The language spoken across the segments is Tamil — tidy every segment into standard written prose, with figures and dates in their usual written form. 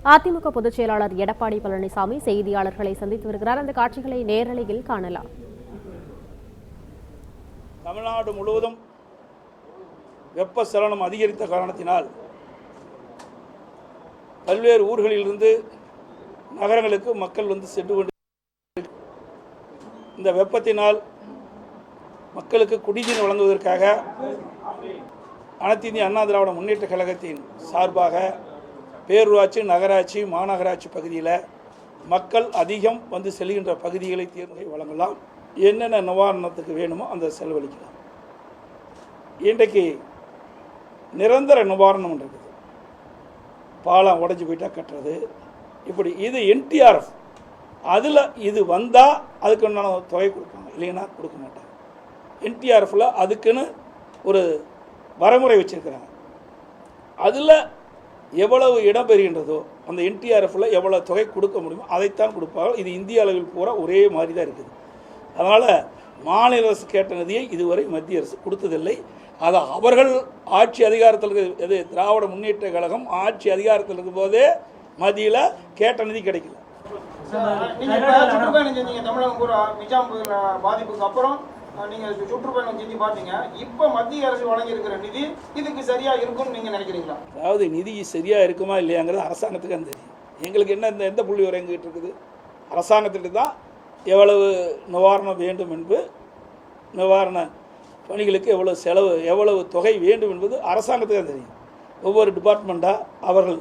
அதிமுக பொதுச் செயலாளர் எடப்பாடி பழனிசாமி செய்தியாளர்களை சந்தித்து வருகிறார். அந்த காட்சிகளை நேரலையில் காணலாம். தமிழ்நாடு முழுவதும் வெப்பச்சலனம் அதிகரித்த காரணத்தினால் பல்வேறு ஊர்களிலிருந்து நகரங்களுக்கு மக்கள் சென்று கொண்டு இந்த வெப்பத்தினால் மக்களுக்கு குடிநீர் வழங்குவதற்காக அனைத்து இந்திய அண்ணா திராவிட முன்னேற்ற கழகத்தின் சார்பாக பேரூராட்சி, நகராட்சி, மாநகராட்சி பகுதியில் மக்கள் அதிகம் செல்கின்ற பகுதிகளை தேர்ந்ததை வழங்கலாம். என்னென்ன நிவாரணத்துக்கு வேணுமோ அந்த செலவழிக்கலாம். இன்றைக்கு நிரந்தர நிவாரணம் இருக்குது. பாலம் உடஞ்சி போயிட்டா கட்டுறது, இப்படி இது என்டிஆர்எஃப். அதில் இது வந்தால் அதுக்கு உண்டான தொகை கொடுப்பாங்க, இல்லைன்னா கொடுக்க மாட்டாங்க. என்டிஆர்எஃப்பில் அதுக்குன்னு ஒரு வரைமுறை வச்சுருக்கிறாங்க. அதில் எவ்வளவு இடம் பெறுகின்றதோ அந்த என்டிஆர்எஃப்பில் எவ்வளோ தொகை கொடுக்க முடியுமோ அதைத்தான் கொடுப்பாங்க. இது இந்திய அளவில் பூரா ஒரே மாதிரி தான் இருக்குது. அதனால் மாநில அரசு கேட்ட நிதியை இதுவரை மத்திய அரசு கொடுத்ததில்லை. அதை அவர்கள் ஆட்சி அதிகாரத்தில் இது திராவிட முன்னேற்ற கழகம் ஆட்சி அதிகாரத்தில் இருக்கும்போதே மத்தியில் கேட்ட நிதி கிடைக்கல. சுற்றுப்பயணம் செஞ்சீங்க தமிழகம் பூரா, நிஜாம் புயல் பாதிப்புக்கு அப்புறம் நீங்கள் சுற்றுப்பயணம் செஞ்சு பார்த்தீங்க. இப்போ மத்திய அரசு வழங்கியிருக்கிற நிதி இதுக்கு சரியாக இருக்கும்னு நீங்கள் நினைக்கிறீங்களா? அதாவது நிதி சரியாக இருக்குமா இல்லையாங்கிறது அரசாங்கத்துக்கு தான் தெரியும். எங்களுக்கு என்ன எந்த புள்ளி வரை எங்கிட்ட இருக்குது? அரசாங்கத்திற்கு தான் எவ்வளவு நிவாரணம் வேண்டும் என்பது, நிவாரண பணிகளுக்கு எவ்வளவு செலவு, எவ்வளவு தொகை வேண்டும் என்பது அரசாங்கத்துக்கு தான் தெரியும். ஒவ்வொரு டிபார்ட்மெண்ட்டாக அவர்கள்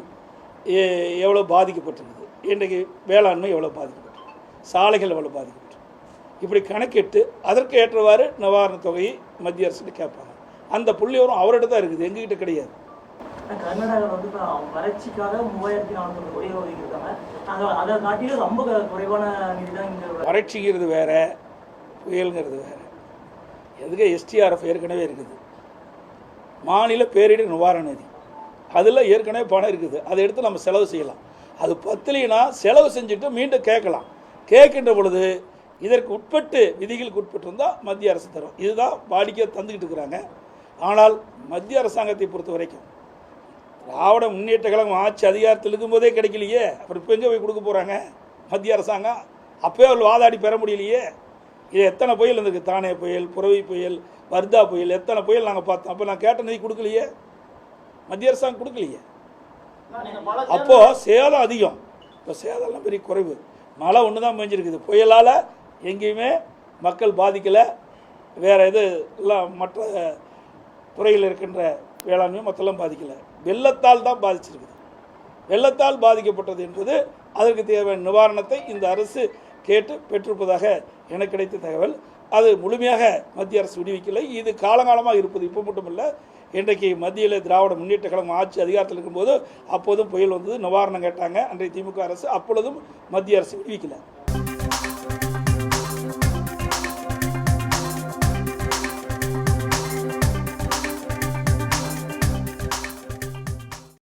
எவ்வளோ பாதிக்கப்பட்டிருக்குது, இன்றைக்கு வேளாண்மை எவ்வளோ பாதிக்கப்பட்டிருக்கு, சாலைகள் எவ்வளோ பாதிக்கப்பட்டிருக்கு, இப்படி கணக்கிட்டு அதற்கு ஏற்றவாறு நிவாரண தொகையை மத்திய அரசு கேட்பாங்க. அந்த புள்ளிவரம் அவர்கிட்ட தான் இருக்குது, எங்ககிட்ட கிடையாது. கர்நாடகாவில் வறட்சிக்காக 3400 கோடி ஒதுக்கியிருக்காங்க. அதை காட்டிலும் ரொம்ப குறைவான நிதி தான் இங்கே. வறட்சிங்கிறது வேற, புயலுங்கிறது வேற. எதுக்கு எஸ்டிஆர்எஃப் ஏற்கனவே இருக்குது, மாநில பேரிடர் நிவாரண நிதி, அதில் ஏற்கனவே பணம் இருக்குது. அதை எடுத்து நம்ம செலவு செய்யலாம். அது பத்தலைன்னா செலவு செஞ்சுட்டு மீண்டும் கேட்கலாம். கேட்கின்ற பொழுது இதற்கு உட்பட்டு விதிகளுக்கு உட்பட்டு இருந்தால் மத்திய அரசு தரும். இதுதான் வாடிக்கை தந்துக்கிட்டு இருக்கிறாங்க. ஆனால் மத்திய அரசாங்கத்தை பொறுத்த வரைக்கும் திராவிட முன்னேற்ற கழகம் ஆட்சி அதிகாரத்தில் இருக்கும்போதே கிடைக்கலையே, அப்புறம் இப்போ எங்கே போய் கொடுக்க போகிறாங்க மத்திய அரசாங்கம்? அப்போயே அவர்கள் வாதாடி பெற முடியலையே. இது எத்தனை புயல் இருந்திருக்கு, தானே புயல், புரவி புயல், வர்தா புயல், எத்தனை புயல் நாங்கள் பார்த்தோம். அப்போ நான் கேட்ட நிதி கொடுக்கலையே, மத்திய அரசாங்கம் கொடுக்கலையே. அப்போது சேதம் அதிகம். இப்போ சேதம்லாம் பெரிய குறைவு. மழை ஒன்று தான் பெஞ்சிருக்குது. புயலால் எங்கேயுமே மக்கள் பாதிக்கலை. வேறு எது எல்லாம் மற்ற துறையில் இருக்கின்ற வேளாண்மை மற்றெல்லாம் பாதிக்கலை. வெள்ளத்தால் தான் பாதிச்சிருக்குது. வெள்ளத்தால் பாதிக்கப்பட்டது என்பது அதற்கு தேவையான நிவாரணத்தை இந்த அரசு கேட்டு பெற்றிருப்பதாக எனக்கு கிடைத்த தகவல். அது முழுமையாக மத்திய அரசு விடுவிக்கலை. இது காலங்காலமாக இருப்பது, இப்போ மட்டுமல்ல. இன்றைக்கு மத்தியில் திராவிட முன்னேற்ற கழகம் ஆட்சி அதிகாரத்தில் இருக்கும்போது அப்போதும் புயல் வந்தது, நிவாரணம் கேட்டாங்க அன்றைய திமுக அரசு. அப்பொழுதும் மத்திய அரசு விடுவிக்கலை.